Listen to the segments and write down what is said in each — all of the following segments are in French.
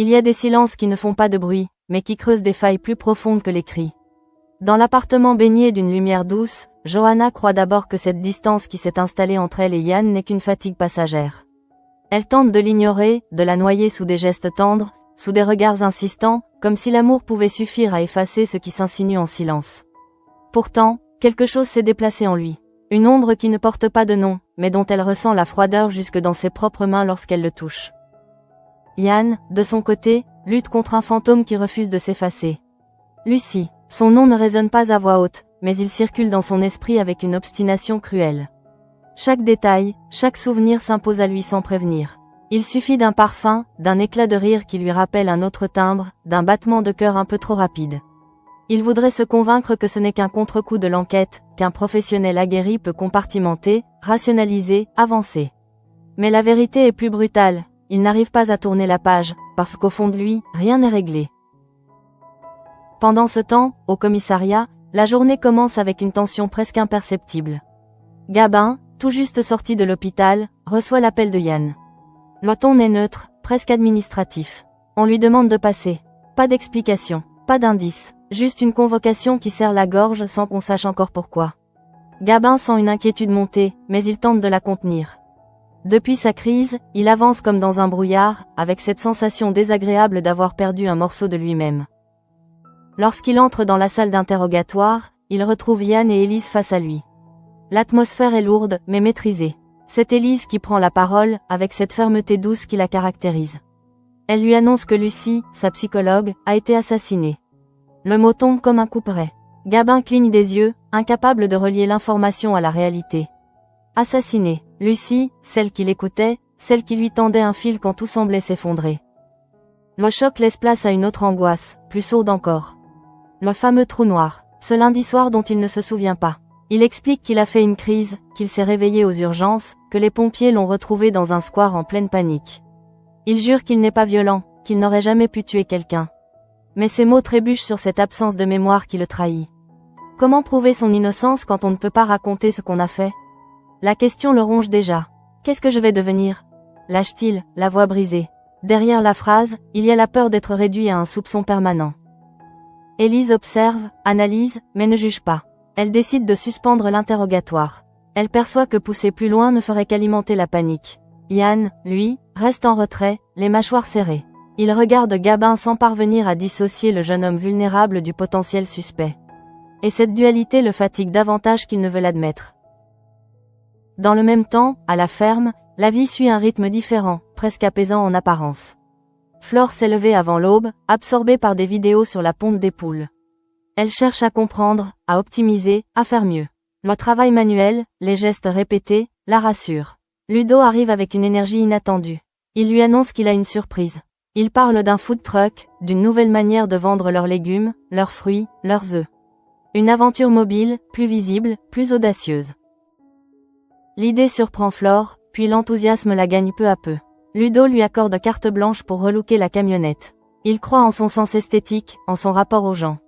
Il y a des silences qui ne font pas de bruit, mais qui creusent des failles plus profondes que les cris. Dans l'appartement baigné d'une lumière douce, Johanna croit d'abord que cette distance qui s'est installée entre elle et Yann n'est qu'une fatigue passagère. Elle tente de l'ignorer, de la noyer sous des gestes tendres, sous des regards insistants, comme si l'amour pouvait suffire à effacer ce qui s'insinue en silence. Pourtant, quelque chose s'est déplacé en lui. Une ombre qui ne porte pas de nom, mais dont elle ressent la froideur jusque dans ses propres mains lorsqu'elle le touche. Yann, de son côté, lutte contre un fantôme qui refuse de s'effacer. Lucie. Son nom ne résonne pas à voix haute, mais il circule dans son esprit avec une obstination cruelle. Chaque détail, chaque souvenir s'impose à lui sans prévenir. Il suffit d'un parfum, d'un éclat de rire qui lui rappelle un autre timbre, d'un battement de cœur un peu trop rapide. Il voudrait se convaincre que ce n'est qu'un contre-coup de l'enquête, qu'un professionnel aguerri peut compartimenter, rationaliser, avancer. Mais la vérité est plus brutale, il n'arrive pas à tourner la page, parce qu'au fond de lui, rien n'est réglé. Pendant ce temps, au commissariat, la journée commence avec une tension presque imperceptible. Gabin, tout juste sorti de l'hôpital, reçoit l'appel de Yann. Le ton est neutre, presque administratif. On lui demande de passer. Pas d'explication, pas d'indice, juste une convocation qui serre la gorge sans qu'on sache encore pourquoi. Gabin sent une inquiétude monter, mais il tente de la contenir. Depuis sa crise, il avance comme dans un brouillard, avec cette sensation désagréable d'avoir perdu un morceau de lui-même. Lorsqu'il entre dans la salle d'interrogatoire, il retrouve Yann et Élise face à lui. L'atmosphère est lourde, mais maîtrisée. C'est Élise qui prend la parole, avec cette fermeté douce qui la caractérise. Elle lui annonce que Lucie, sa psychologue, a été assassinée. Le mot tombe comme un couperet. Gabin cligne des yeux, incapable de relier l'information à la réalité. Assassinée. Lucie, celle qui l'écoutait, celle qui lui tendait un fil quand tout semblait s'effondrer. Le choc laisse place à une autre angoisse, plus sourde encore. Le fameux trou noir, ce lundi soir dont il ne se souvient pas. Il explique qu'il a fait une crise, qu'il s'est réveillé aux urgences, que les pompiers l'ont retrouvé dans un square en pleine panique. Il jure qu'il n'est pas violent, qu'il n'aurait jamais pu tuer quelqu'un. Mais ses mots trébuchent sur cette absence de mémoire qui le trahit. Comment prouver son innocence quand on ne peut pas raconter ce qu'on a fait? La question le ronge déjà. Qu'est-ce que je vais devenir? Lâche-t-il, la voix brisée. Derrière la phrase, il y a la peur d'être réduit à un soupçon permanent. Élise observe, analyse, mais ne juge pas. Elle décide de suspendre l'interrogatoire. Elle perçoit que pousser plus loin ne ferait qu'alimenter la panique. Yann, lui, reste en retrait, les mâchoires serrées. Il regarde Gabin sans parvenir à dissocier le jeune homme vulnérable du potentiel suspect. Et cette dualité le fatigue davantage qu'il ne veut l'admettre. Dans le même temps, à la ferme, la vie suit un rythme différent, presque apaisant en apparence. Flore s'est levée avant l'aube, absorbée par des vidéos sur la ponte des poules. Elle cherche à comprendre, à optimiser, à faire mieux. Le travail manuel, les gestes répétés, la rassurent. Ludo arrive avec une énergie inattendue. Il lui annonce qu'il a une surprise. Il parle d'un food truck, d'une nouvelle manière de vendre leurs légumes, leurs fruits, leurs œufs. Une aventure mobile, plus visible, plus audacieuse. L'idée surprend Flore, puis l'enthousiasme la gagne peu à peu. Ludo lui accorde carte blanche pour relooker la camionnette. Il croit en son sens esthétique, en son rapport aux gens.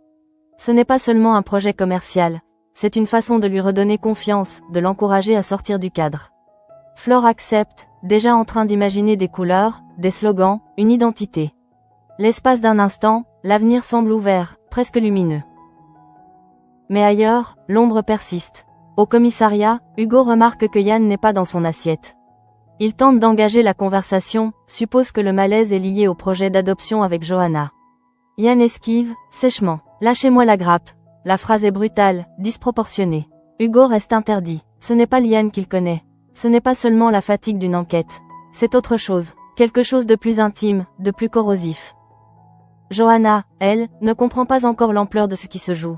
Ce n'est pas seulement un projet commercial, c'est une façon de lui redonner confiance, de l'encourager à sortir du cadre. Flore accepte, déjà en train d'imaginer des couleurs, des slogans, une identité. L'espace d'un instant, l'avenir semble ouvert, presque lumineux. Mais ailleurs, l'ombre persiste. Au commissariat, Hugo remarque que Yann n'est pas dans son assiette. Il tente d'engager la conversation, suppose que le malaise est lié au projet d'adoption avec Johanna. Yann esquive, sèchement. Lâchez-moi la grappe. La phrase est brutale, disproportionnée. Hugo reste interdit. Ce n'est pas Yann qu'il connaît. Ce n'est pas seulement la fatigue d'une enquête. C'est autre chose. Quelque chose de plus intime, de plus corrosif. Johanna, elle, ne comprend pas encore l'ampleur de ce qui se joue.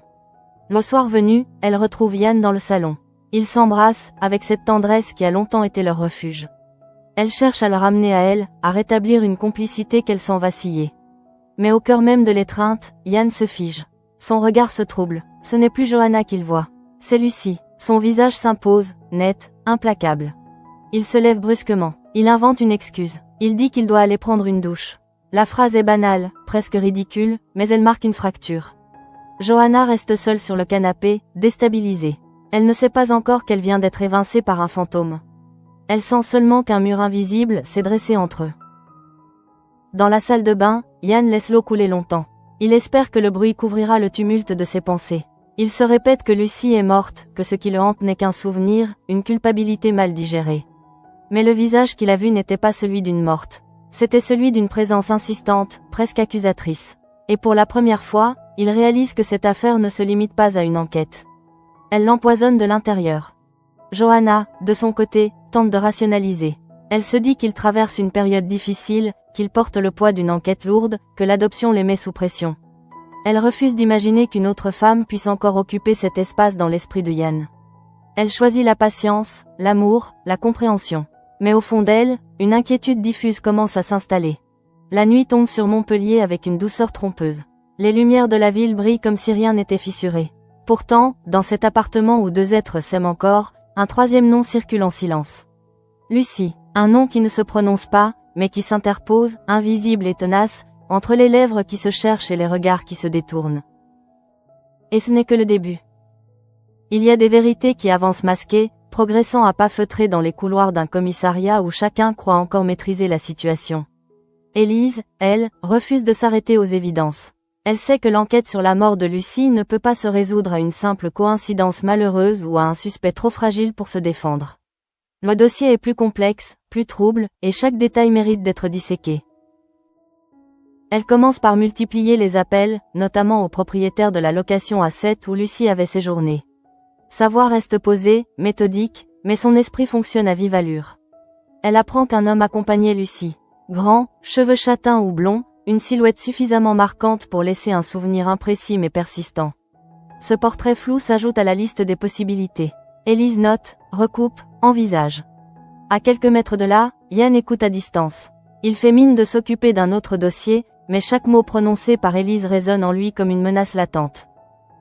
Le soir venu, elle retrouve Yann dans le salon. Ils s'embrassent, avec cette tendresse qui a longtemps été leur refuge. Elle cherche à le ramener à elle, à rétablir une complicité qu'elle sent vaciller. Mais au cœur même de l'étreinte, Yann se fige. Son regard se trouble. Ce n'est plus Johanna qu'il voit. C'est Lucie. Son visage s'impose, net, implacable. Il se lève brusquement. Il invente une excuse. Il dit qu'il doit aller prendre une douche. La phrase est banale, presque ridicule, mais elle marque une fracture. Johanna reste seule sur le canapé, déstabilisée. Elle ne sait pas encore qu'elle vient d'être évincée par un fantôme. Elle sent seulement qu'un mur invisible s'est dressé entre eux. Dans la salle de bain, Yann laisse l'eau couler longtemps. Il espère que le bruit couvrira le tumulte de ses pensées. Il se répète que Lucie est morte, que ce qui le hante n'est qu'un souvenir, une culpabilité mal digérée. Mais le visage qu'il a vu n'était pas celui d'une morte. C'était celui d'une présence insistante, presque accusatrice. Et pour la première fois, il réalise que cette affaire ne se limite pas à une enquête. Elle l'empoisonne de l'intérieur. Johanna, de son côté, tente de rationaliser. Elle se dit qu'il traverse une période difficile, qu'il porte le poids d'une enquête lourde, que l'adoption les met sous pression. Elle refuse d'imaginer qu'une autre femme puisse encore occuper cet espace dans l'esprit de Yann. Elle choisit la patience, l'amour, la compréhension. Mais au fond d'elle, une inquiétude diffuse commence à s'installer. La nuit tombe sur Montpellier avec une douceur trompeuse. Les lumières de la ville brillent comme si rien n'était fissuré. Pourtant, dans cet appartement où deux êtres s'aiment encore, un troisième nom circule en silence. Lucie, un nom qui ne se prononce pas, mais qui s'interpose, invisible et tenace, entre les lèvres qui se cherchent et les regards qui se détournent. Et ce n'est que le début. Il y a des vérités qui avancent masquées, progressant à pas feutrés dans les couloirs d'un commissariat où chacun croit encore maîtriser la situation. Élise, elle, refuse de s'arrêter aux évidences. Elle sait que l'enquête sur la mort de Lucie ne peut pas se résoudre à une simple coïncidence malheureuse ou à un suspect trop fragile pour se défendre. Le dossier est plus complexe, plus trouble, et chaque détail mérite d'être disséqué. Elle commence par multiplier les appels, notamment au propriétaire de la location à 7 où Lucie avait séjourné. Sa voix reste posée, méthodique, mais son esprit fonctionne à vive allure. Elle apprend qu'un homme accompagnait Lucie. Grand, cheveux châtains ou blonds, une silhouette suffisamment marquante pour laisser un souvenir imprécis mais persistant. Ce portrait flou s'ajoute à la liste des possibilités. Élise note, recoupe, envisage. À quelques mètres de là, Yann écoute à distance. Il fait mine de s'occuper d'un autre dossier, mais chaque mot prononcé par Élise résonne en lui comme une menace latente.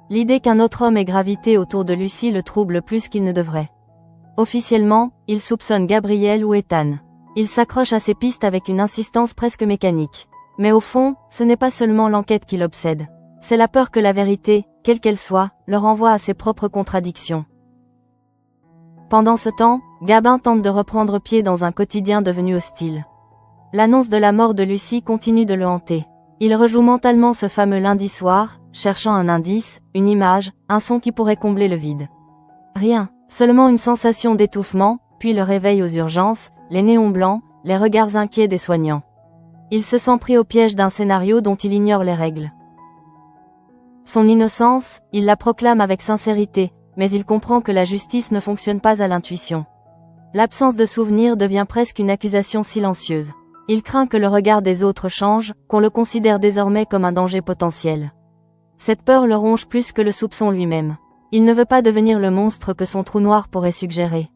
L'idée qu'un autre homme ait gravité autour de Lucie le trouble plus qu'il ne devrait. Officiellement, il soupçonne Gabriel ou Ethan. Il s'accroche à ses pistes avec une insistance presque mécanique. Mais au fond, ce n'est pas seulement l'enquête qui l'obsède. C'est la peur que la vérité, quelle qu'elle soit, le renvoie à ses propres contradictions. Pendant ce temps, Gabin tente de reprendre pied dans un quotidien devenu hostile. L'annonce de la mort de Lucie continue de le hanter. Il rejoue mentalement ce fameux lundi soir, cherchant un indice, une image, un son qui pourrait combler le vide. Rien, seulement une sensation d'étouffement, puis le réveil aux urgences, les néons blancs, les regards inquiets des soignants. Il se sent pris au piège d'un scénario dont il ignore les règles. Son innocence, il la proclame avec sincérité, mais il comprend que la justice ne fonctionne pas à l'intuition. L'absence de souvenir devient presque une accusation silencieuse. Il craint que le regard des autres change, qu'on le considère désormais comme un danger potentiel. Cette peur le ronge plus que le soupçon lui-même. Il ne veut pas devenir le monstre que son trou noir pourrait suggérer.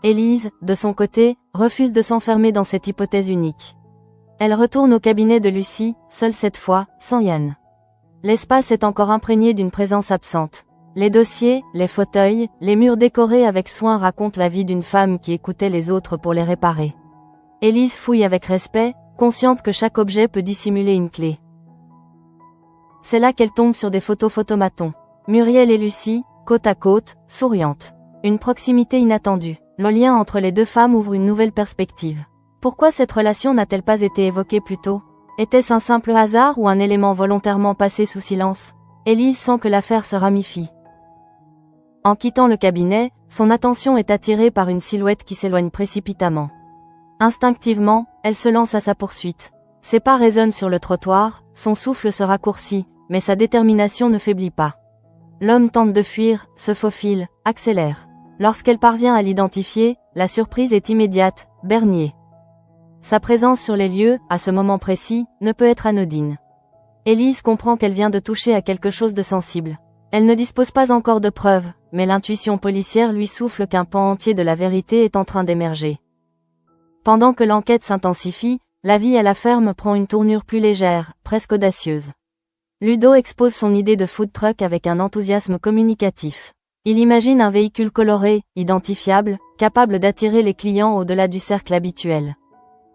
Élise, de son côté, refuse de s'enfermer dans cette hypothèse unique. Elle retourne au cabinet de Lucie, seule cette fois, sans Yann. L'espace est encore imprégné d'une présence absente. Les dossiers, les fauteuils, les murs décorés avec soin racontent la vie d'une femme qui écoutait les autres pour les réparer. Élise fouille avec respect, consciente que chaque objet peut dissimuler une clé. C'est là qu'elle tombe sur des photos photomatons. Muriel et Lucie, côte à côte, souriantes. Une proximité inattendue. Le lien entre les deux femmes ouvre une nouvelle perspective. Pourquoi cette relation n'a-t-elle pas été évoquée plus tôt? Était-ce un simple hasard ou un élément volontairement passé sous silence? Élise sent que l'affaire se ramifie. En quittant le cabinet, son attention est attirée par une silhouette qui s'éloigne précipitamment. Instinctivement, elle se lance à sa poursuite. Ses pas résonnent sur le trottoir, son souffle se raccourcit, mais sa détermination ne faiblit pas. L'homme tente de fuir, se faufile, accélère. Lorsqu'elle parvient à l'identifier, la surprise est immédiate, Bernier. Sa présence sur les lieux, à ce moment précis, ne peut être anodine. Élise comprend qu'elle vient de toucher à quelque chose de sensible. Elle ne dispose pas encore de preuves, mais l'intuition policière lui souffle qu'un pan entier de la vérité est en train d'émerger. Pendant que l'enquête s'intensifie, la vie à la ferme prend une tournure plus légère, presque audacieuse. Ludo expose son idée de food truck avec un enthousiasme communicatif. Il imagine un véhicule coloré, identifiable, capable d'attirer les clients au-delà du cercle habituel.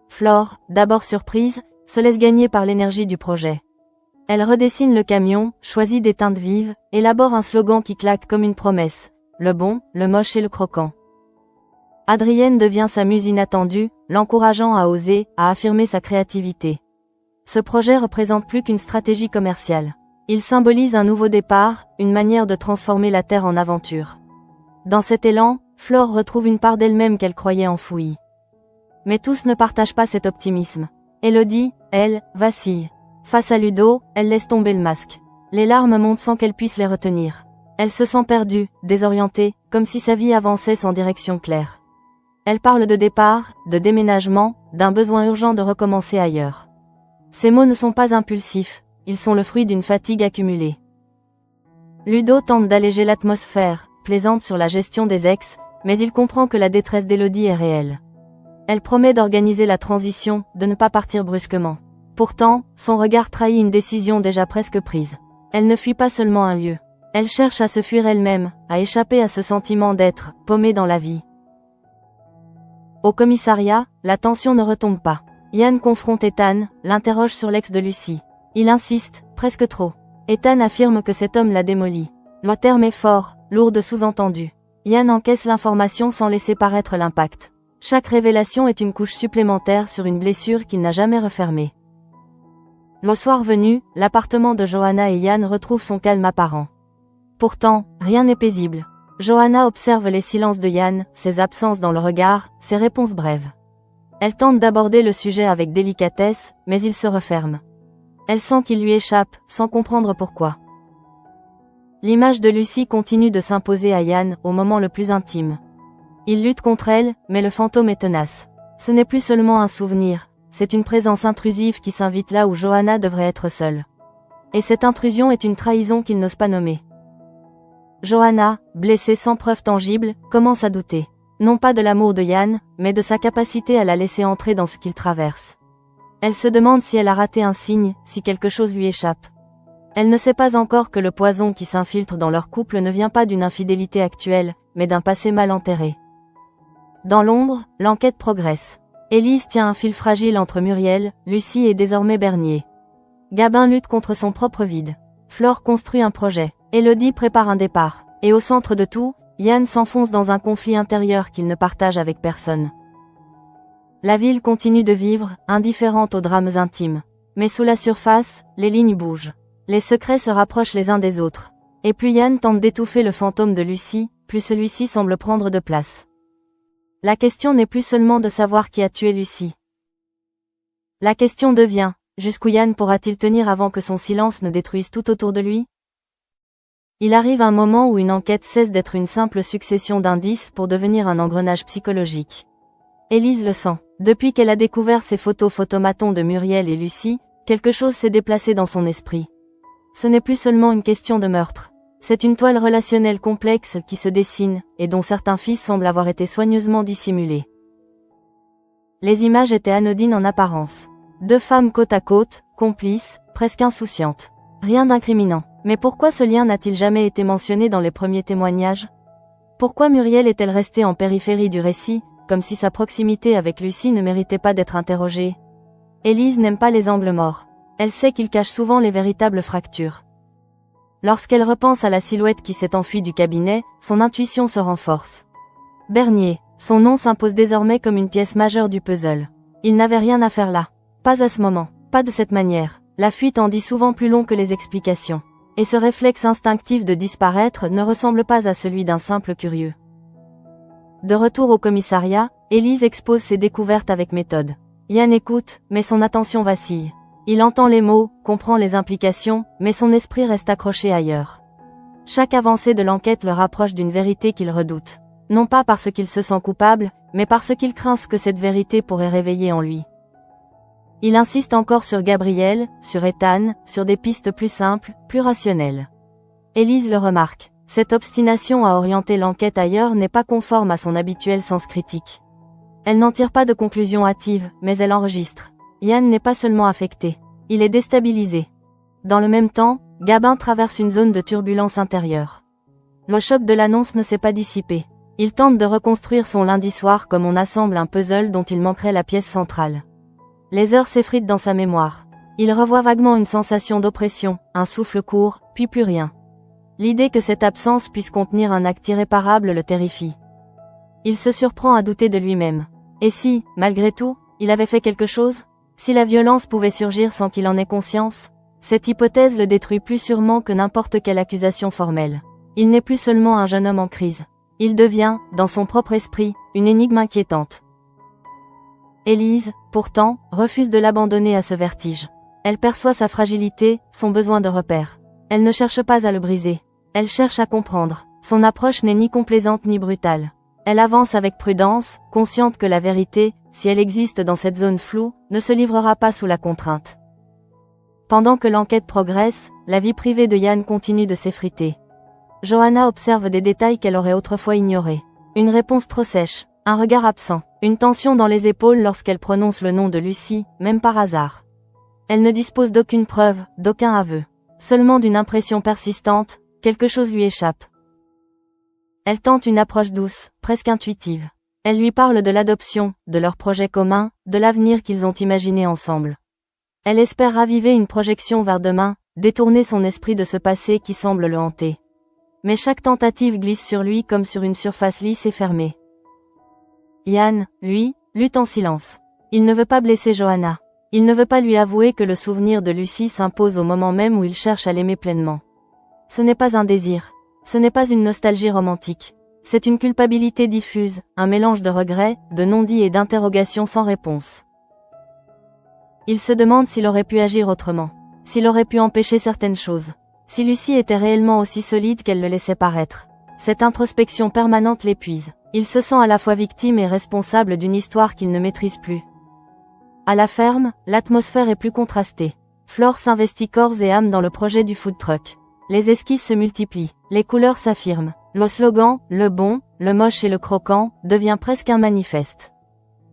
Flore, d'abord surprise, se laisse gagner par l'énergie du projet. Elle redessine le camion, choisit des teintes vives, élabore un slogan qui claque comme une promesse. Le bon, le moche et le croquant. Adrienne devient sa muse inattendue, l'encourageant à oser, à affirmer sa créativité. Ce projet représente plus qu'une stratégie commerciale. Il symbolise un nouveau départ, une manière de transformer la Terre en aventure. Dans cet élan, Flore retrouve une part d'elle-même qu'elle croyait enfouie. Mais tous ne partagent pas cet optimisme. Elodie, elle, vacille. Face à Ludo, elle laisse tomber le masque. Les larmes montent sans qu'elle puisse les retenir. Elle se sent perdue, désorientée, comme si sa vie avançait sans direction claire. Elle parle de départ, de déménagement, d'un besoin urgent de recommencer ailleurs. Ces mots ne sont pas impulsifs, ils sont le fruit d'une fatigue accumulée. Ludo tente d'alléger l'atmosphère, plaisante sur la gestion des ex, mais il comprend que la détresse d'Elodie est réelle. Elle promet d'organiser la transition, de ne pas partir brusquement. Pourtant, son regard trahit une décision déjà presque prise. Elle ne fuit pas seulement un lieu. Elle cherche à se fuir elle-même, à échapper à ce sentiment d'être paumée dans la vie. Au commissariat, la tension ne retombe pas. Yann confronte Ethan, l'interroge sur l'ex de Lucie. Il insiste, presque trop. Ethan affirme que cet homme l'a démoli. Le terme est fort, lourd de sous-entendus. Yann encaisse l'information sans laisser paraître l'impact. Chaque révélation est une couche supplémentaire sur une blessure qu'il n'a jamais refermée. Le soir venu, l'appartement de Johanna et Yann retrouve son calme apparent. Pourtant, rien n'est paisible. Johanna observe les silences de Yann, ses absences dans le regard, ses réponses brèves. Elle tente d'aborder le sujet avec délicatesse, mais il se referme. Elle sent qu'il lui échappe, sans comprendre pourquoi. L'image de Lucie continue de s'imposer à Yann, au moment le plus intime. Il lutte contre elle, mais le fantôme est tenace. Ce n'est plus seulement un souvenir, c'est une présence intrusive qui s'invite là où Johanna devrait être seule. Et cette intrusion est une trahison qu'il n'ose pas nommer. Johanna, blessée sans preuve tangible, commence à douter. Non pas de l'amour de Yann, mais de sa capacité à la laisser entrer dans ce qu'il traverse. Elle se demande si elle a raté un signe, si quelque chose lui échappe. Elle ne sait pas encore que le poison qui s'infiltre dans leur couple ne vient pas d'une infidélité actuelle, mais d'un passé mal enterré. Dans l'ombre, l'enquête progresse. Élise tient un fil fragile entre Muriel, Lucie et désormais Bernier. Gabin lutte contre son propre vide. Flore construit un projet. Elodie prépare un départ. Et au centre de tout, Yann s'enfonce dans un conflit intérieur qu'il ne partage avec personne. La ville continue de vivre, indifférente aux drames intimes. Mais sous la surface, les lignes bougent. Les secrets se rapprochent les uns des autres. Et plus Yann tente d'étouffer le fantôme de Lucie, plus celui-ci semble prendre de place. La question n'est plus seulement de savoir qui a tué Lucie. La question devient, jusqu'où Yann pourra-t-il tenir avant que son silence ne détruise tout autour de lui? Il arrive un moment où une enquête cesse d'être une simple succession d'indices pour devenir un engrenage psychologique. Élise le sent. Depuis qu'elle a découvert ces photomatons de Muriel et Lucie, quelque chose s'est déplacé dans son esprit. Ce n'est plus seulement une question de meurtre. C'est une toile relationnelle complexe qui se dessine, et dont certains fils semblent avoir été soigneusement dissimulés. Les images étaient anodines en apparence. Deux femmes côte à côte, complices, presque insouciantes. Rien d'incriminant. Mais pourquoi ce lien n'a-t-il jamais été mentionné dans les premiers témoignages? Pourquoi Muriel est-elle restée en périphérie du récit, comme si sa proximité avec Lucie ne méritait pas d'être interrogée? Élise n'aime pas les angles morts. Elle sait qu'ils cachent souvent les véritables fractures. Lorsqu'elle repense à la silhouette qui s'est enfuie du cabinet, son intuition se renforce. Bernier, son nom s'impose désormais comme une pièce majeure du puzzle. Il n'avait rien à faire là. Pas à ce moment, pas de cette manière. La fuite en dit souvent plus long que les explications. Et ce réflexe instinctif de disparaître ne ressemble pas à celui d'un simple curieux. De retour au commissariat, Élise expose ses découvertes avec méthode. Yann écoute, mais son attention vacille. Il entend les mots, comprend les implications, mais son esprit reste accroché ailleurs. Chaque avancée de l'enquête le rapproche d'une vérité qu'il redoute. Non pas parce qu'il se sent coupable, mais parce qu'il craint ce que cette vérité pourrait réveiller en lui. Il insiste encore sur Gabriel, sur Ethan, sur des pistes plus simples, plus rationnelles. Élise le remarque. Cette obstination à orienter l'enquête ailleurs n'est pas conforme à son habituel sens critique. Elle n'en tire pas de conclusion hâtive, mais elle enregistre. Yann n'est pas seulement affecté. Il est déstabilisé. Dans le même temps, Gabin traverse une zone de turbulence intérieure. Le choc de l'annonce ne s'est pas dissipé. Il tente de reconstruire son lundi soir comme on assemble un puzzle dont il manquerait la pièce centrale. Les heures s'effritent dans sa mémoire. Il revoit vaguement une sensation d'oppression, un souffle court, puis plus rien. L'idée que cette absence puisse contenir un acte irréparable le terrifie. Il se surprend à douter de lui-même. Et si, malgré tout, il avait fait quelque chose? Si la violence pouvait surgir sans qu'il en ait conscience? Cette hypothèse le détruit plus sûrement que n'importe quelle accusation formelle. Il n'est plus seulement un jeune homme en crise. Il devient, dans son propre esprit, une énigme inquiétante. Élise, pourtant, refuse de l'abandonner à ce vertige. Elle perçoit sa fragilité, son besoin de repère. Elle ne cherche pas à le briser. Elle cherche à comprendre. Son approche n'est ni complaisante ni brutale. Elle avance avec prudence, consciente que la vérité, si elle existe dans cette zone floue, ne se livrera pas sous la contrainte. Pendant que l'enquête progresse, la vie privée de Yann continue de s'effriter. Johanna observe des détails qu'elle aurait autrefois ignorés. Une réponse trop sèche, un regard absent, une tension dans les épaules lorsqu'elle prononce le nom de Lucie, même par hasard. Elle ne dispose d'aucune preuve, d'aucun aveu. Seulement d'une impression persistante, quelque chose lui échappe. Elle tente une approche douce, presque intuitive. Elle lui parle de l'adoption, de leur projet commun, de l'avenir qu'ils ont imaginé ensemble. Elle espère raviver une projection vers demain, détourner son esprit de ce passé qui semble le hanter. Mais chaque tentative glisse sur lui comme sur une surface lisse et fermée. Yann, lui, lutte en silence. Il ne veut pas blesser Johanna. Il ne veut pas lui avouer que le souvenir de Lucie s'impose au moment même où il cherche à l'aimer pleinement. Ce n'est pas un désir. Ce n'est pas une nostalgie romantique. C'est une culpabilité diffuse, un mélange de regrets, de non-dits et d'interrogations sans réponse. Il se demande s'il aurait pu agir autrement. S'il aurait pu empêcher certaines choses. Si Lucie était réellement aussi solide qu'elle le laissait paraître. Cette introspection permanente l'épuise. Il se sent à la fois victime et responsable d'une histoire qu'il ne maîtrise plus. À la ferme, l'atmosphère est plus contrastée. Flore s'investit corps et âme dans le projet du food truck. Les esquisses se multiplient, les couleurs s'affirment. Le slogan, le bon, le moche et le croquant, devient presque un manifeste.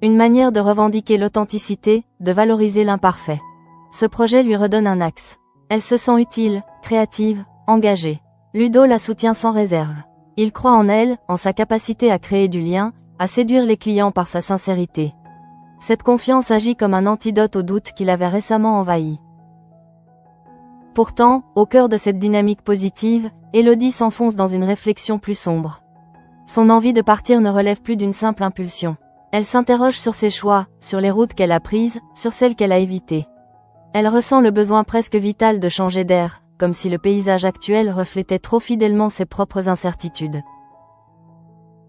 Une manière de revendiquer l'authenticité, de valoriser l'imparfait. Ce projet lui redonne un axe. Elle se sent utile, créative, engagée. Ludo la soutient sans réserve. Il croit en elle, en sa capacité à créer du lien, à séduire les clients par sa sincérité. Cette confiance agit comme un antidote au doute qui l'avait récemment envahi. Pourtant, au cœur de cette dynamique positive, Élodie s'enfonce dans une réflexion plus sombre. Son envie de partir ne relève plus d'une simple impulsion. Elle s'interroge sur ses choix, sur les routes qu'elle a prises, sur celles qu'elle a évitées. Elle ressent le besoin presque vital de changer d'air, comme si le paysage actuel reflétait trop fidèlement ses propres incertitudes.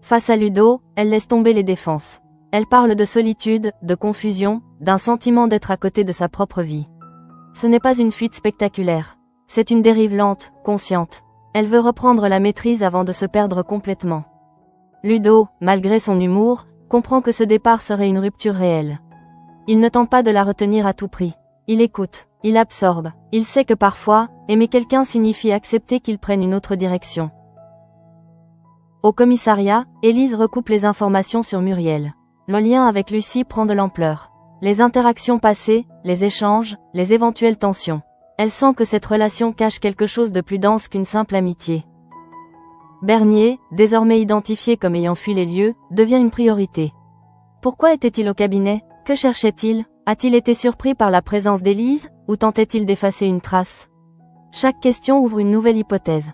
Face à Ludo, elle laisse tomber les défenses. Elle parle de solitude, de confusion, d'un sentiment d'être à côté de sa propre vie. Ce n'est pas une fuite spectaculaire. C'est une dérive lente, consciente. Elle veut reprendre la maîtrise avant de se perdre complètement. Ludo, malgré son humour, comprend que ce départ serait une rupture réelle. Il ne tente pas de la retenir à tout prix. Il écoute, il absorbe. Il sait que parfois, aimer quelqu'un signifie accepter qu'il prenne une autre direction. Au commissariat, Élise recoupe les informations sur Muriel. Le lien avec Lucie prend de l'ampleur. Les interactions passées, les échanges, les éventuelles tensions. Elle sent que cette relation cache quelque chose de plus dense qu'une simple amitié. Bernier, désormais identifié comme ayant fui les lieux, devient une priorité. Pourquoi était-il au cabinet? Que cherchait-il? A-t-il été surpris par la présence d'Élise, ou tentait-il d'effacer une trace? Chaque question ouvre une nouvelle hypothèse.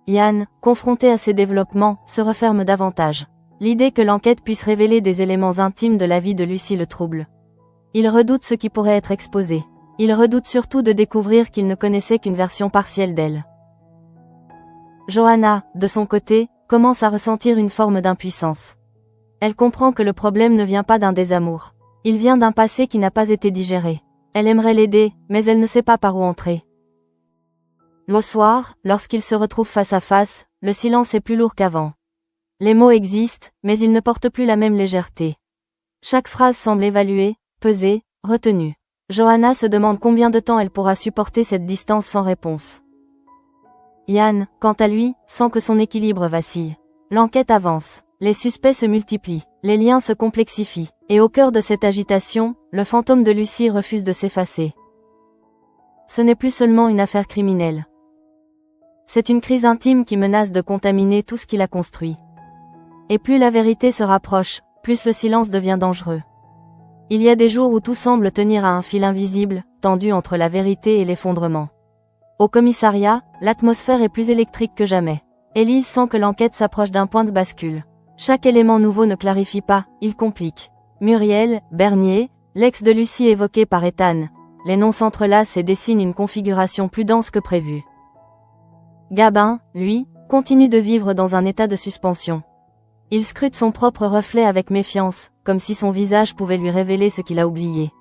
Yann, confronté à ces développements, se referme davantage. L'idée que l'enquête puisse révéler des éléments intimes de la vie de Lucie le trouble. Il redoute ce qui pourrait être exposé. Il redoute surtout de découvrir qu'il ne connaissait qu'une version partielle d'elle. Johanna, de son côté, commence à ressentir une forme d'impuissance. Elle comprend que le problème ne vient pas d'un désamour. Il vient d'un passé qui n'a pas été digéré. Elle aimerait l'aider, mais elle ne sait pas par où entrer. Le soir, lorsqu'ils se retrouvent face à face, le silence est plus lourd qu'avant. Les mots existent, mais ils ne portent plus la même légèreté. Chaque phrase semble évaluée, pesée, retenue. Johanna se demande combien de temps elle pourra supporter cette distance sans réponse. Yann, quant à lui, sent que son équilibre vacille. L'enquête avance, les suspects se multiplient, les liens se complexifient, et au cœur de cette agitation, le fantôme de Lucie refuse de s'effacer. Ce n'est plus seulement une affaire criminelle. C'est une crise intime qui menace de contaminer tout ce qu'il a construit. Et plus la vérité se rapproche, plus le silence devient dangereux. Il y a des jours où tout semble tenir à un fil invisible, tendu entre la vérité et l'effondrement. Au commissariat, l'atmosphère est plus électrique que jamais. Élise sent que l'enquête s'approche d'un point de bascule. Chaque élément nouveau ne clarifie pas, il complique. Muriel, Bernier, l'ex de Lucie évoqué par Ethan. Les noms s'entrelacent et dessinent une configuration plus dense que prévu. Gabin, lui, continue de vivre dans un état de suspension. Il scrute son propre reflet avec méfiance, comme si son visage pouvait lui révéler ce qu'il a oublié.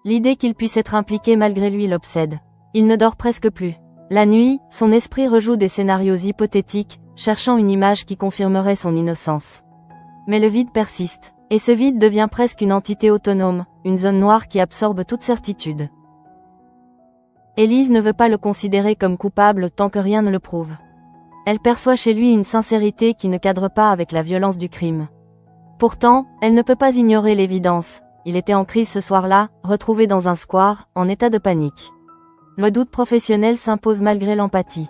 L'idée qu'il puisse être impliqué malgré lui l'obsède. Il ne dort presque plus. La nuit, son esprit rejoue des scénarios hypothétiques, cherchant une image qui confirmerait son innocence. Mais le vide persiste, et ce vide devient presque une entité autonome, une zone noire qui absorbe toute certitude. Élise ne veut pas le considérer comme coupable tant que rien ne le prouve. Elle perçoit chez lui une sincérité qui ne cadre pas avec la violence du crime. Pourtant, elle ne peut pas ignorer l'évidence. Il était en crise ce soir-là, retrouvé dans un square, en état de panique. Le doute professionnel s'impose malgré l'empathie.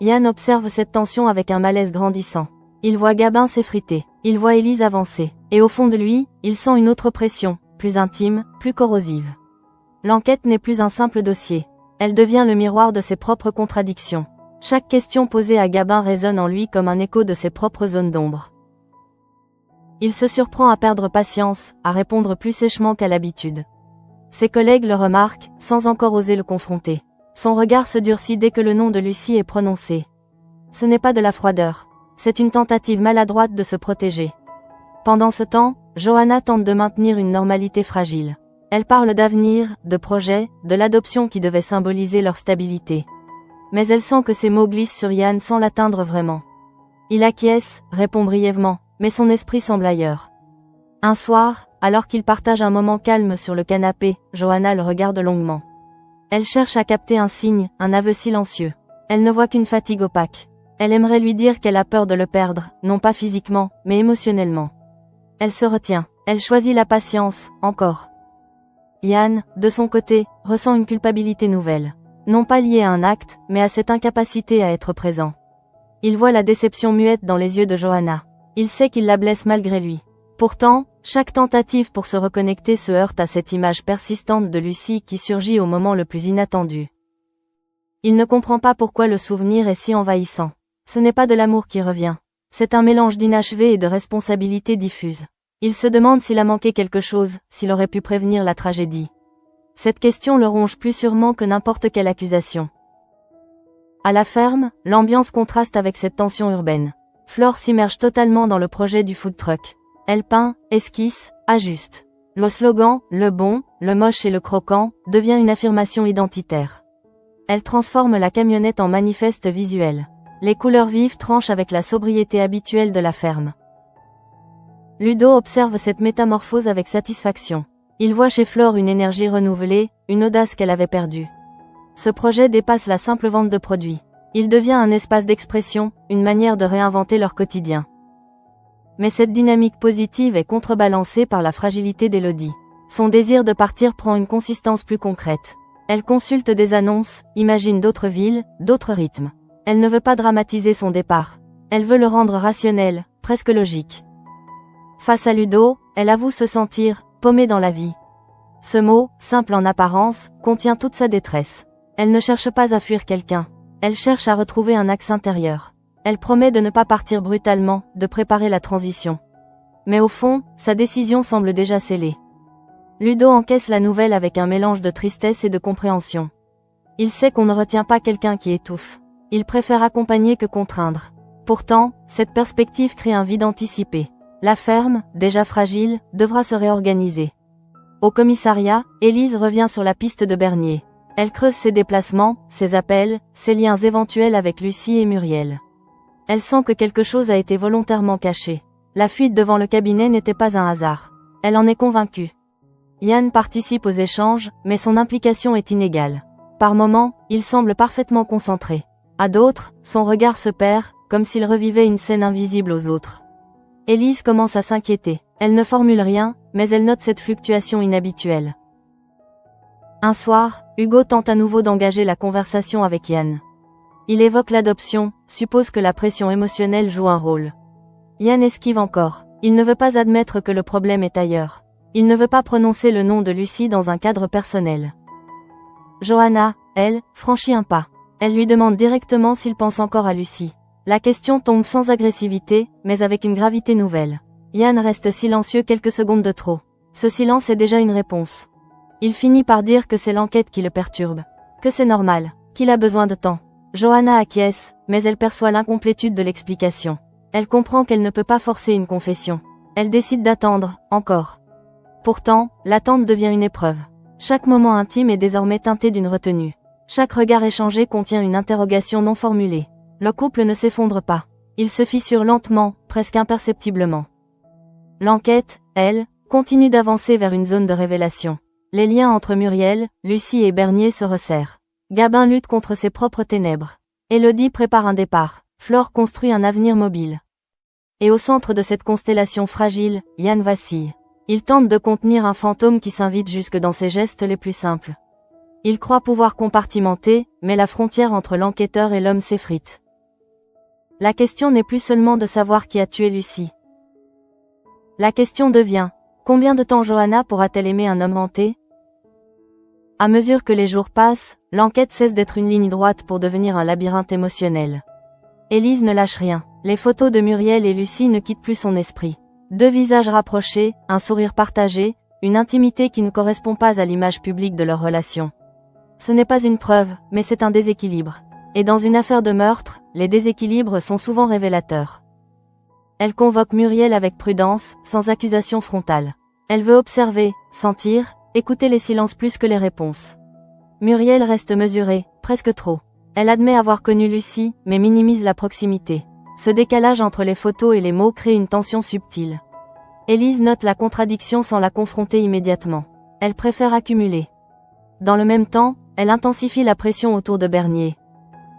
Yann observe cette tension avec un malaise grandissant. Il voit Gabin s'effriter, il voit Élise avancer, et au fond de lui, il sent une autre pression, plus intime, plus corrosive. L'enquête n'est plus un simple dossier. Elle devient le miroir de ses propres contradictions. Chaque question posée à Gabin résonne en lui comme un écho de ses propres zones d'ombre. Il se surprend à perdre patience, à répondre plus sèchement qu'à l'habitude. Ses collègues le remarquent, sans encore oser le confronter. Son regard se durcit dès que le nom de Lucie est prononcé. Ce n'est pas de la froideur. C'est une tentative maladroite de se protéger. Pendant ce temps, Johanna tente de maintenir une normalité fragile. Elle parle d'avenir, de projet, de l'adoption qui devait symboliser leur stabilité. Mais elle sent que ces mots glissent sur Yann sans l'atteindre vraiment. Il acquiesce, répond brièvement, mais son esprit semble ailleurs. Un soir, alors qu'il partage un moment calme sur le canapé, Johanna le regarde longuement. Elle cherche à capter un signe, un aveu silencieux. Elle ne voit qu'une fatigue opaque. Elle aimerait lui dire qu'elle a peur de le perdre, non pas physiquement, mais émotionnellement. Elle se retient. Elle choisit la patience, encore. Yann, de son côté, ressent une culpabilité nouvelle. Non pas liée à un acte, mais à cette incapacité à être présent. Il voit la déception muette dans les yeux de Johanna. Il sait qu'il la blesse malgré lui. Pourtant, chaque tentative pour se reconnecter se heurte à cette image persistante de Lucie qui surgit au moment le plus inattendu. Il ne comprend pas pourquoi le souvenir est si envahissant. Ce n'est pas de l'amour qui revient. C'est un mélange d'inachevé et de responsabilité diffuse. Il se demande s'il a manqué quelque chose, s'il aurait pu prévenir la tragédie. Cette question le ronge plus sûrement que n'importe quelle accusation. À la ferme, l'ambiance contraste avec cette tension urbaine. Flore s'immerge totalement dans le projet du food truck. Elle peint, esquisse, ajuste. Le slogan « Le bon, le moche et le croquant » devient une affirmation identitaire. Elle transforme la camionnette en manifeste visuel. Les couleurs vives tranchent avec la sobriété habituelle de la ferme. Ludo observe cette métamorphose avec satisfaction. Il voit chez Flore une énergie renouvelée, une audace qu'elle avait perdue. Ce projet dépasse la simple vente de produits. Il devient un espace d'expression, une manière de réinventer leur quotidien. Mais cette dynamique positive est contrebalancée par la fragilité d'Élodie. Son désir de partir prend une consistance plus concrète. Elle consulte des annonces, imagine d'autres villes, d'autres rythmes. Elle ne veut pas dramatiser son départ. Elle veut le rendre rationnel, presque logique. Face à Ludo, elle avoue se sentir paumée dans la vie. Ce mot, simple en apparence, contient toute sa détresse. Elle ne cherche pas à fuir quelqu'un. Elle cherche à retrouver un axe intérieur. Elle promet de ne pas partir brutalement, de préparer la transition. Mais au fond, sa décision semble déjà scellée. Ludo encaisse la nouvelle avec un mélange de tristesse et de compréhension. Il sait qu'on ne retient pas quelqu'un qui étouffe. Il préfère accompagner que contraindre. Pourtant, cette perspective crée un vide anticipé. La ferme, déjà fragile, devra se réorganiser. Au commissariat, Élise revient sur la piste de Bernier. Elle creuse ses déplacements, ses appels, ses liens éventuels avec Lucie et Muriel. Elle sent que quelque chose a été volontairement caché. La fuite devant le cabinet n'était pas un hasard. Elle en est convaincue. Yann participe aux échanges, mais son implication est inégale. Par moments, il semble parfaitement concentré. À d'autres, son regard se perd, comme s'il revivait une scène invisible aux autres. Élise commence à s'inquiéter. Elle ne formule rien, mais elle note cette fluctuation inhabituelle. Un soir, Hugo tente à nouveau d'engager la conversation avec Yann. Il évoque l'adoption, suppose que la pression émotionnelle joue un rôle. Yann esquive encore. Il ne veut pas admettre que le problème est ailleurs. Il ne veut pas prononcer le nom de Lucie dans un cadre personnel. Johanna, elle, franchit un pas. Elle lui demande directement s'il pense encore à Lucie. La question tombe sans agressivité, mais avec une gravité nouvelle. Yann reste silencieux quelques secondes de trop. Ce silence est déjà une réponse. Il finit par dire que c'est l'enquête qui le perturbe, que c'est normal, qu'il a besoin de temps. Johanna acquiesce, mais elle perçoit l'incomplétude de l'explication. Elle comprend qu'elle ne peut pas forcer une confession. Elle décide d'attendre, encore. Pourtant, l'attente devient une épreuve. Chaque moment intime est désormais teinté d'une retenue. Chaque regard échangé contient une interrogation non formulée. Le couple ne s'effondre pas. Il se fissure lentement, presque imperceptiblement. L'enquête, elle, continue d'avancer vers une zone de révélation. Les liens entre Muriel, Lucie et Bernier se resserrent. Gabin lutte contre ses propres ténèbres. Élodie prépare un départ. Flore construit un avenir mobile. Et au centre de cette constellation fragile, Yann vacille. Il tente de contenir un fantôme qui s'invite jusque dans ses gestes les plus simples. Il croit pouvoir compartimenter, mais la frontière entre l'enquêteur et l'homme s'effrite. La question n'est plus seulement de savoir qui a tué Lucie. La question devient, combien de temps Johanna pourra-t-elle aimer un homme hanté? À mesure que les jours passent, l'enquête cesse d'être une ligne droite pour devenir un labyrinthe émotionnel. Élise ne lâche rien. Les photos de Muriel et Lucie ne quittent plus son esprit. Deux visages rapprochés, un sourire partagé, une intimité qui ne correspond pas à l'image publique de leur relation. Ce n'est pas une preuve, mais c'est un déséquilibre. Et dans une affaire de meurtre, les déséquilibres sont souvent révélateurs. Elle convoque Muriel avec prudence, sans accusation frontale. Elle veut observer, sentir, écouter les silences plus que les réponses. Muriel reste mesurée, presque trop. Elle admet avoir connu Lucie, mais minimise la proximité. Ce décalage entre les photos et les mots crée une tension subtile. Élise note la contradiction sans la confronter immédiatement. Elle préfère accumuler. Dans le même temps, elle intensifie la pression autour de Bernier.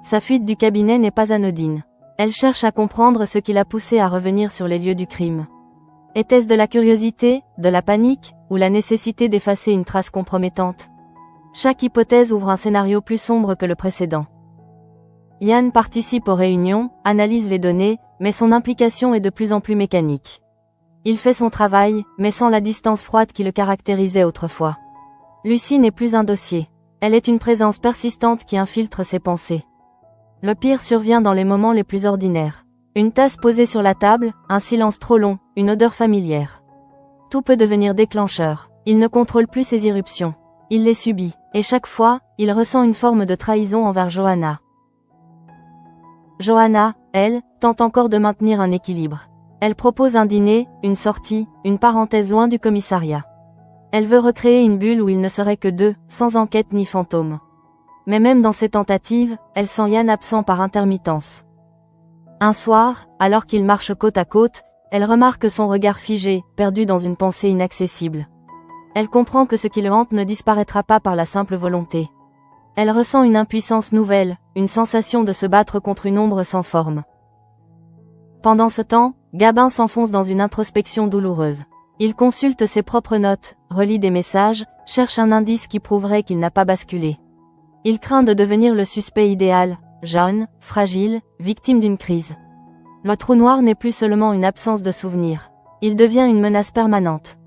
Sa fuite du cabinet n'est pas anodine. Elle cherche à comprendre ce qui l'a poussé à revenir sur les lieux du crime. Était-ce de la curiosité, de la panique, ou la nécessité d'effacer une trace compromettante? Chaque hypothèse ouvre un scénario plus sombre que le précédent. Yann participe aux réunions, analyse les données, mais son implication est de plus en plus mécanique. Il fait son travail, mais sans la distance froide qui le caractérisait autrefois. Lucie n'est plus un dossier. Elle est une présence persistante qui infiltre ses pensées. Le pire survient dans les moments les plus ordinaires. Une tasse posée sur la table, un silence trop long, une odeur familière. Tout peut devenir déclencheur. Il ne contrôle plus ses irruptions. Il les subit. Et chaque fois, il ressent une forme de trahison envers Johanna. Johanna, elle, tente encore de maintenir un équilibre. Elle propose un dîner, une sortie, une parenthèse loin du commissariat. Elle veut recréer une bulle où il ne serait que deux, sans enquête ni fantôme. Mais même dans ces tentatives, elle sent Yann absent par intermittence. Un soir, alors qu'ils marchent côte à côte, elle remarque son regard figé, perdu dans une pensée inaccessible. Elle comprend que ce qui le hante ne disparaîtra pas par la simple volonté. Elle ressent une impuissance nouvelle, une sensation de se battre contre une ombre sans forme. Pendant ce temps, Gabin s'enfonce dans une introspection douloureuse. Il consulte ses propres notes, relit des messages, cherche un indice qui prouverait qu'il n'a pas basculé. Il craint de devenir le suspect idéal, jeune, fragile, victime d'une crise. Le trou noir n'est plus seulement une absence de souvenirs. Il devient une menace permanente.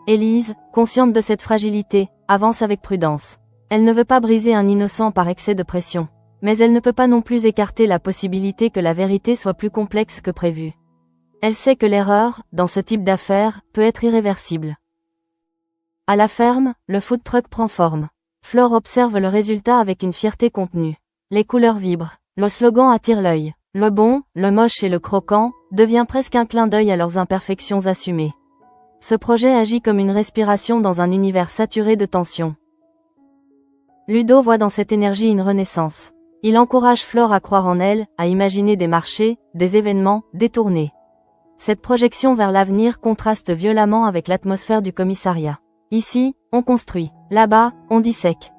Élise, consciente de cette fragilité, avance avec prudence. Elle ne veut pas briser un innocent par excès de pression. Mais elle ne peut pas non plus écarter la possibilité que la vérité soit plus complexe que prévu. Elle sait que l'erreur, dans ce type d'affaires, peut être irréversible. À la ferme, le food truck prend forme. Flore observe le résultat avec une fierté contenue. Les couleurs vibrent. Le slogan attire l'œil. Le bon, le moche et le croquant devient presque un clin d'œil à leurs imperfections assumées. Ce projet agit comme une respiration dans un univers saturé de tension. Ludo voit dans cette énergie une renaissance. Il encourage Flore à croire en elle, à imaginer des marchés, des événements, détournés. Cette projection vers l'avenir contraste violemment avec l'atmosphère du commissariat. Ici, on construit. Là-bas, on dissèque.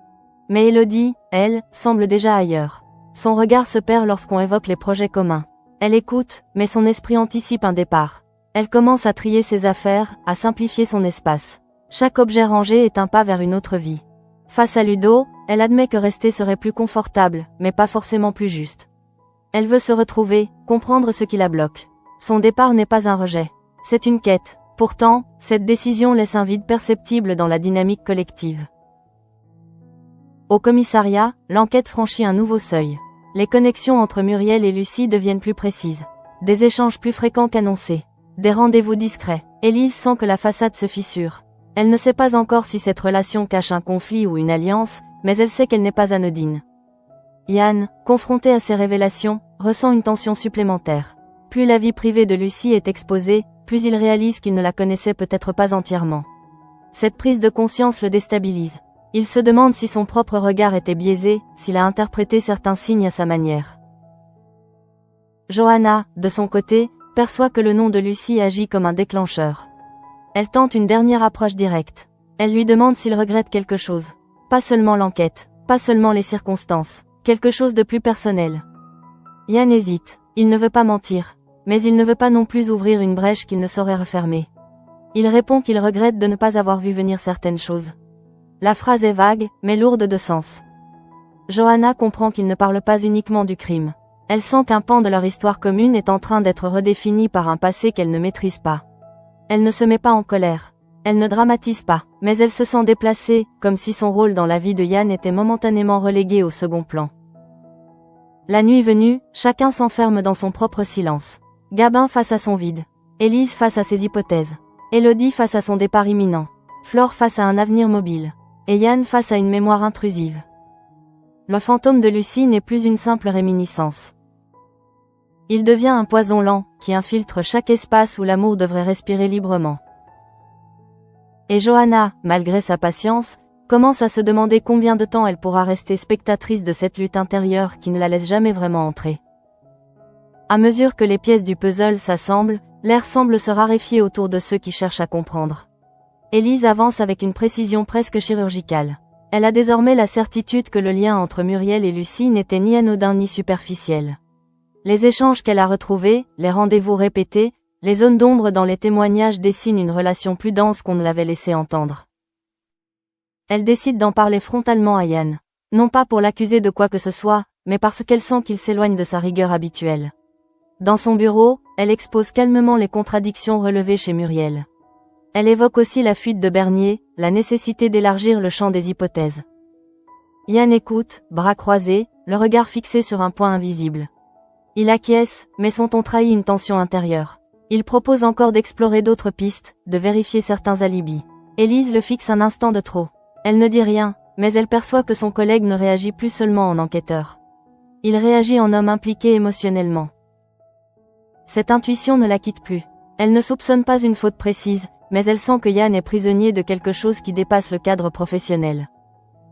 Mais Élodie, elle, semble déjà ailleurs. Son regard se perd lorsqu'on évoque les projets communs. Elle écoute, mais son esprit anticipe un départ. Elle commence à trier ses affaires, à simplifier son espace. Chaque objet rangé est un pas vers une autre vie. Face à Ludo, elle admet que rester serait plus confortable, mais pas forcément plus juste. Elle veut se retrouver, comprendre ce qui la bloque. Son départ n'est pas un rejet. C'est une quête. Pourtant, cette décision laisse un vide perceptible dans la dynamique collective. Au commissariat, l'enquête franchit un nouveau seuil. Les connexions entre Muriel et Lucie deviennent plus précises. Des échanges plus fréquents qu'annoncés. Des rendez-vous discrets. Elise sent que la façade se fissure. Elle ne sait pas encore si cette relation cache un conflit ou une alliance, mais elle sait qu'elle n'est pas anodine. Yann, confronté à ces révélations, ressent une tension supplémentaire. Plus la vie privée de Lucie est exposée, plus il réalise qu'il ne la connaissait peut-être pas entièrement. Cette prise de conscience le déstabilise. Il se demande si son propre regard était biaisé, s'il a interprété certains signes à sa manière. Johanna, de son côté, perçoit que le nom de Lucie agit comme un déclencheur. Elle tente une dernière approche directe. Elle lui demande s'il regrette quelque chose. Pas seulement l'enquête, pas seulement les circonstances, quelque chose de plus personnel. Yann hésite, il ne veut pas mentir, mais il ne veut pas non plus ouvrir une brèche qu'il ne saurait refermer. Il répond qu'il regrette de ne pas avoir vu venir certaines choses. La phrase est vague, mais lourde de sens. Johanna comprend qu'il ne parle pas uniquement du crime. Elle sent qu'un pan de leur histoire commune est en train d'être redéfini par un passé qu'elle ne maîtrise pas. Elle ne se met pas en colère. Elle ne dramatise pas, mais elle se sent déplacée, comme si son rôle dans la vie de Yann était momentanément relégué au second plan. La nuit venue, chacun s'enferme dans son propre silence. Gabin face à son vide. Élise face à ses hypothèses. Élodie face à son départ imminent. Flore face à un avenir mobile. Et Yann face à une mémoire intrusive. Le fantôme de Lucie n'est plus une simple réminiscence. Il devient un poison lent, qui infiltre chaque espace où l'amour devrait respirer librement. Et Johanna, malgré sa patience, commence à se demander combien de temps elle pourra rester spectatrice de cette lutte intérieure qui ne la laisse jamais vraiment entrer. À mesure que les pièces du puzzle s'assemblent, l'air semble se raréfier autour de ceux qui cherchent à comprendre. Élise avance avec une précision presque chirurgicale. Elle a désormais la certitude que le lien entre Muriel et Lucie n'était ni anodin ni superficiel. Les échanges qu'elle a retrouvés, les rendez-vous répétés, les zones d'ombre dans les témoignages dessinent une relation plus dense qu'on ne l'avait laissé entendre. Elle décide d'en parler frontalement à Yann. Non pas pour l'accuser de quoi que ce soit, mais parce qu'elle sent qu'il s'éloigne de sa rigueur habituelle. Dans son bureau, elle expose calmement les contradictions relevées chez Muriel. Elle évoque aussi la fuite de Bernier, la nécessité d'élargir le champ des hypothèses. Yann écoute, bras croisés, le regard fixé sur un point invisible. Il acquiesce, mais son ton trahit une tension intérieure. Il propose encore d'explorer d'autres pistes, de vérifier certains alibis. Élise le fixe un instant de trop. Elle ne dit rien, mais elle perçoit que son collègue ne réagit plus seulement en enquêteur. Il réagit en homme impliqué émotionnellement. Cette intuition ne la quitte plus. Elle ne soupçonne pas une faute précise, mais elle sent que Yann est prisonnier de quelque chose qui dépasse le cadre professionnel.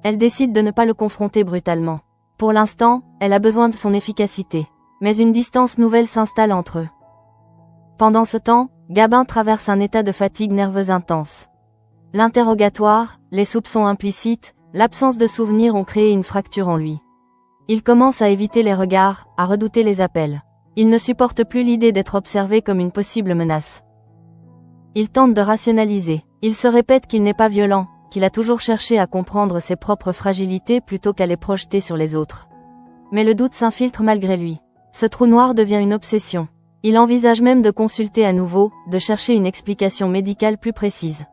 Elle décide de ne pas le confronter brutalement. Pour l'instant, elle a besoin de son efficacité. Mais une distance nouvelle s'installe entre eux. Pendant ce temps, Gabin traverse un état de fatigue nerveuse intense. L'interrogatoire, les soupçons implicites, l'absence de souvenirs ont créé une fracture en lui. Il commence à éviter les regards, à redouter les appels. Il ne supporte plus l'idée d'être observé comme une possible menace. Il tente de rationaliser. Il se répète qu'il n'est pas violent, qu'il a toujours cherché à comprendre ses propres fragilités plutôt qu'à les projeter sur les autres. Mais le doute s'infiltre malgré lui. Ce trou noir devient une obsession. Il envisage même de consulter à nouveau, de chercher une explication médicale plus précise.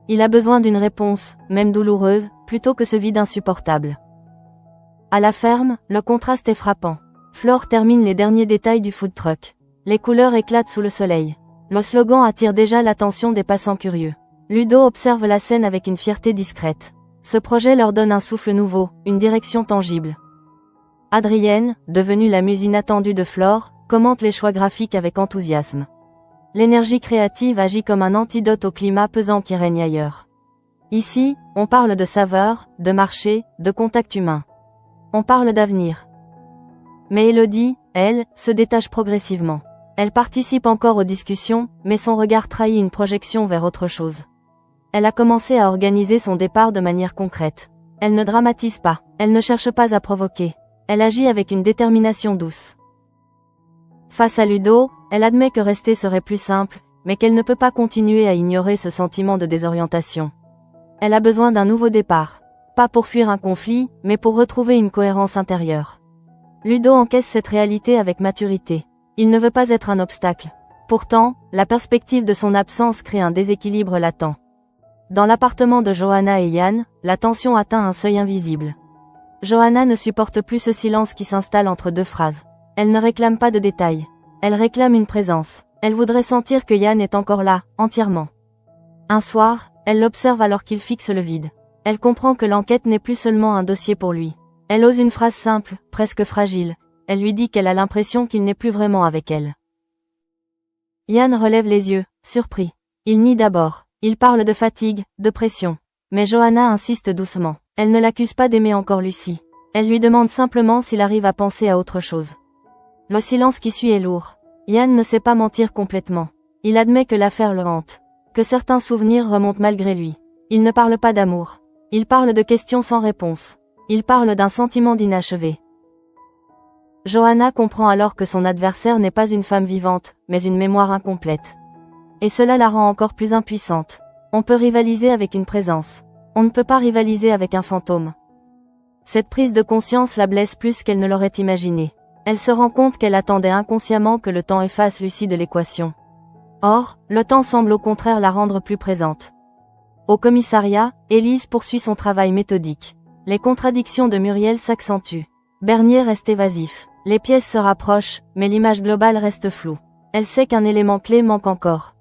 Il a besoin d'une réponse, même douloureuse, plutôt que ce vide insupportable. À la ferme, le contraste est frappant. Flore termine les derniers détails du food truck. Les couleurs éclatent sous le soleil. Le slogan attire déjà l'attention des passants curieux. Ludo observe la scène avec une fierté discrète. Ce projet leur donne un souffle nouveau, une direction tangible. Adrienne, devenue la muse inattendue de Flore, commente les choix graphiques avec enthousiasme. L'énergie créative agit comme un antidote au climat pesant qui règne ailleurs. Ici, on parle de saveur, de marché, de contact humain. On parle d'avenir. Mais Élodie, elle, se détache progressivement. Elle participe encore aux discussions, mais son regard trahit une projection vers autre chose. Elle a commencé à organiser son départ de manière concrète. Elle ne dramatise pas, elle ne cherche pas à provoquer. Elle agit avec une détermination douce. Face à Ludo, elle admet que rester serait plus simple, mais qu'elle ne peut pas continuer à ignorer ce sentiment de désorientation. Elle a besoin d'un nouveau départ. Pas pour fuir un conflit, mais pour retrouver une cohérence intérieure. Ludo encaisse cette réalité avec maturité. Il ne veut pas être un obstacle. Pourtant, la perspective de son absence crée un déséquilibre latent. Dans l'appartement de Johanna et Yann, la tension atteint un seuil invisible. Johanna ne supporte plus ce silence qui s'installe entre deux phrases. Elle ne réclame pas de détails. Elle réclame une présence. Elle voudrait sentir que Yann est encore là, entièrement. Un soir, elle l'observe alors qu'il fixe le vide. Elle comprend que l'enquête n'est plus seulement un dossier pour lui. Elle ose une phrase simple, presque fragile. Elle lui dit qu'elle a l'impression qu'il n'est plus vraiment avec elle. Yann relève les yeux, surpris. Il nie d'abord. Il parle de fatigue, de pression. Mais Johanna insiste doucement. Elle ne l'accuse pas d'aimer encore Lucie. Elle lui demande simplement s'il arrive à penser à autre chose. Le silence qui suit est lourd. Yann ne sait pas mentir complètement. Il admet que l'affaire le hante. Que certains souvenirs remontent malgré lui. Il ne parle pas d'amour. Il parle de questions sans réponse. Il parle d'un sentiment d'inachevé. Johanna comprend alors que son adversaire n'est pas une femme vivante, mais une mémoire incomplète. Et cela la rend encore plus impuissante. On peut rivaliser avec une présence. On ne peut pas rivaliser avec un fantôme. Cette prise de conscience la blesse plus qu'elle ne l'aurait imaginé. Elle se rend compte qu'elle attendait inconsciemment que le temps efface Lucie de l'équation. Or, le temps semble au contraire la rendre plus présente. Au commissariat, Élise poursuit son travail méthodique. Les contradictions de Muriel s'accentuent. Bernier reste évasif. Les pièces se rapprochent, mais l'image globale reste floue. Elle sait qu'un élément clé manque encore.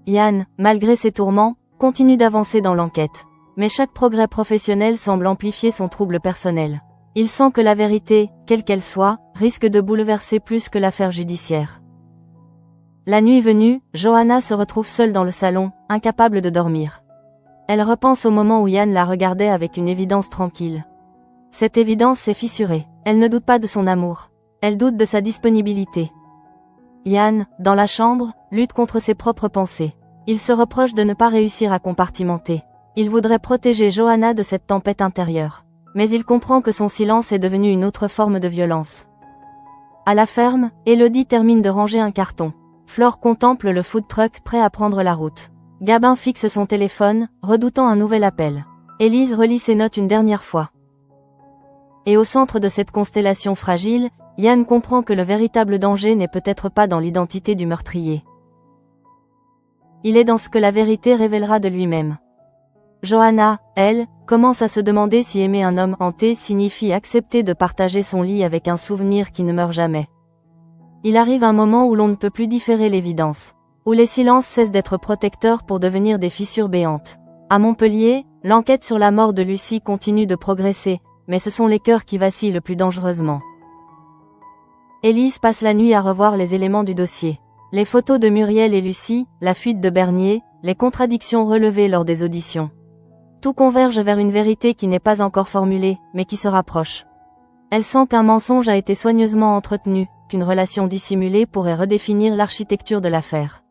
Yann, malgré ses tourments, continue d'avancer dans l'enquête. Mais chaque progrès professionnel semble amplifier son trouble personnel. Il sent que la vérité, quelle qu'elle soit, risque de bouleverser plus que l'affaire judiciaire. La nuit venue, Johanna se retrouve seule dans le salon, incapable de dormir. Elle repense au moment où Yann la regardait avec une évidence tranquille. Cette évidence s'est fissurée. Elle ne doute pas de son amour. Elle doute de sa disponibilité. Yann, dans la chambre, lutte contre ses propres pensées. Il se reproche de ne pas réussir à compartimenter. Il voudrait protéger Johanna de cette tempête intérieure. Mais il comprend que son silence est devenu une autre forme de violence. À la ferme, Élodie termine de ranger un carton. Flore contemple le food truck prêt à prendre la route. Gabin fixe son téléphone, redoutant un nouvel appel. Élise relit ses notes une dernière fois. Et au centre de cette constellation fragile, Yann comprend que le véritable danger n'est peut-être pas dans l'identité du meurtrier. Il est dans ce que la vérité révélera de lui-même. Johanna, elle, commence à se demander si aimer un homme hanté signifie accepter de partager son lit avec un souvenir qui ne meurt jamais. Il arrive un moment où l'on ne peut plus différer l'évidence, où les silences cessent d'être protecteurs pour devenir des fissures béantes. À Montpellier, l'enquête sur la mort de Lucie continue de progresser, mais ce sont les cœurs qui vacillent le plus dangereusement. Élise passe la nuit à revoir les éléments du dossier. Les photos de Muriel et Lucie, la fuite de Bernier, les contradictions relevées lors des auditions. Tout converge vers une vérité qui n'est pas encore formulée, mais qui se rapproche. Elle sent qu'un mensonge a été soigneusement entretenu, qu'une relation dissimulée pourrait redéfinir l'architecture de l'affaire.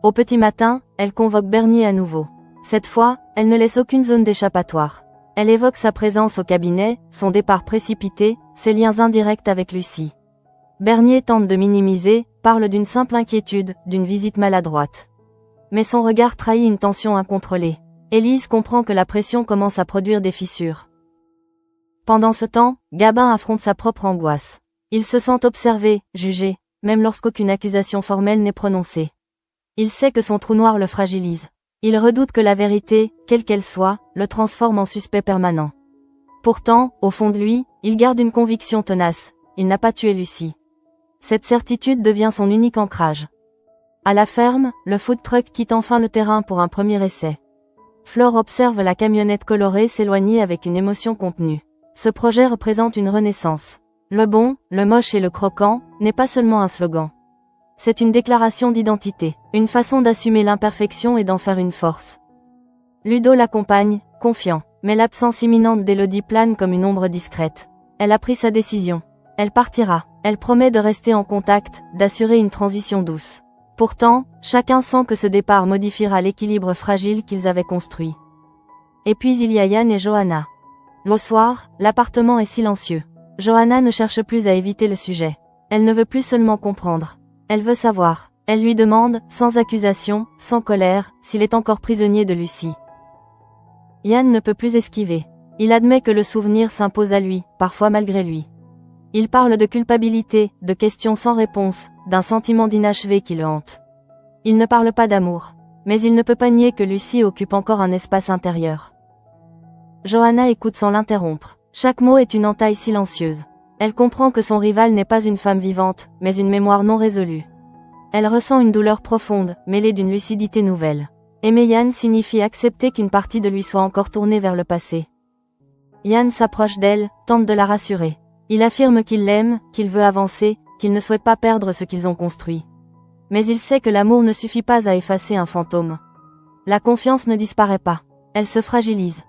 Au petit matin, elle convoque Bernier à nouveau. Cette fois, elle ne laisse aucune zone d'échappatoire. Elle évoque sa présence au cabinet, son départ précipité, ses liens indirects avec Lucie. Bernier tente de minimiser, parle d'une simple inquiétude, d'une visite maladroite. Mais son regard trahit une tension incontrôlée. Élise comprend que la pression commence à produire des fissures. Pendant ce temps, Gabin affronte sa propre angoisse. Il se sent observé, jugé, même lorsqu'aucune accusation formelle n'est prononcée. Il sait que son trou noir le fragilise. Il redoute que la vérité, quelle qu'elle soit, le transforme en suspect permanent. Pourtant, au fond de lui, il garde une conviction tenace, il n'a pas tué Lucie. Cette certitude devient son unique ancrage. À la ferme, le food truck quitte enfin le terrain pour un premier essai. Flore observe la camionnette colorée s'éloigner avec une émotion contenue. Ce projet représente une renaissance. Le bon, le moche et le croquant, n'est pas seulement un slogan. C'est une déclaration d'identité, une façon d'assumer l'imperfection et d'en faire une force. Ludo l'accompagne, confiant, mais l'absence imminente d'Élodie plane comme une ombre discrète. Elle a pris sa décision. Elle partira. Elle promet de rester en contact, d'assurer une transition douce. Pourtant, chacun sent que ce départ modifiera l'équilibre fragile qu'ils avaient construit. Et puis il y a Yann et Johanna. Le soir, l'appartement est silencieux. Johanna ne cherche plus à éviter le sujet. Elle ne veut plus seulement comprendre. Elle veut savoir. Elle lui demande, sans accusation, sans colère, s'il est encore prisonnier de Lucie. Yann ne peut plus esquiver. Il admet que le souvenir s'impose à lui, parfois malgré lui. Il parle de culpabilité, de questions sans réponse, d'un sentiment d'inachevé qui le hante. Il ne parle pas d'amour. Mais il ne peut pas nier que Lucie occupe encore un espace intérieur. Johanna écoute sans l'interrompre. Chaque mot est une entaille silencieuse. Elle comprend que son rival n'est pas une femme vivante, mais une mémoire non résolue. Elle ressent une douleur profonde, mêlée d'une lucidité nouvelle. Aimer Yann signifie accepter qu'une partie de lui soit encore tournée vers le passé. Yann s'approche d'elle, tente de la rassurer. Il affirme qu'il l'aime, qu'il veut avancer, qu'il ne souhaite pas perdre ce qu'ils ont construit. Mais il sait que l'amour ne suffit pas à effacer un fantôme. La confiance ne disparaît pas. Elle se fragilise.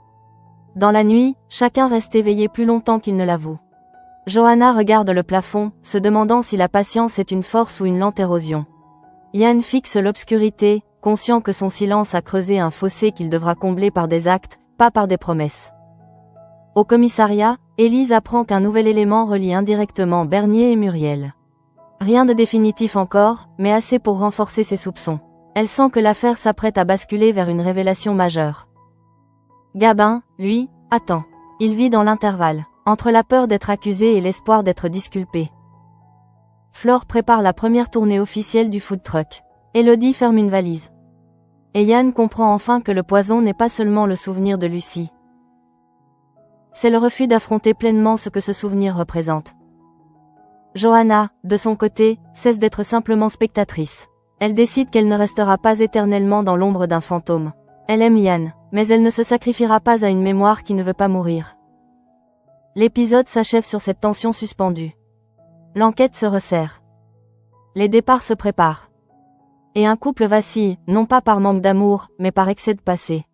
Dans la nuit, chacun reste éveillé plus longtemps qu'il ne l'avoue. Johanna regarde le plafond, se demandant si la patience est une force ou une lente érosion. Yann fixe l'obscurité, conscient que son silence a creusé un fossé qu'il devra combler par des actes, pas par des promesses. Au commissariat, Élise apprend qu'un nouvel élément relie indirectement Bernier et Muriel. Rien de définitif encore, mais assez pour renforcer ses soupçons. Elle sent que l'affaire s'apprête à basculer vers une révélation majeure. Gabin, lui, attend. Il vit dans l'intervalle, entre la peur d'être accusé et l'espoir d'être disculpé. Flore prépare la première tournée officielle du food truck. Élodie ferme une valise. Et Yann comprend enfin que le poison n'est pas seulement le souvenir de Lucie. C'est le refus d'affronter pleinement ce que ce souvenir représente. Johanna, de son côté, cesse d'être simplement spectatrice. Elle décide qu'elle ne restera pas éternellement dans l'ombre d'un fantôme. Elle aime Yann, mais elle ne se sacrifiera pas à une mémoire qui ne veut pas mourir. L'épisode s'achève sur cette tension suspendue. L'enquête se resserre. Les départs se préparent. Et un couple vacille, non pas par manque d'amour, mais par excès de passé.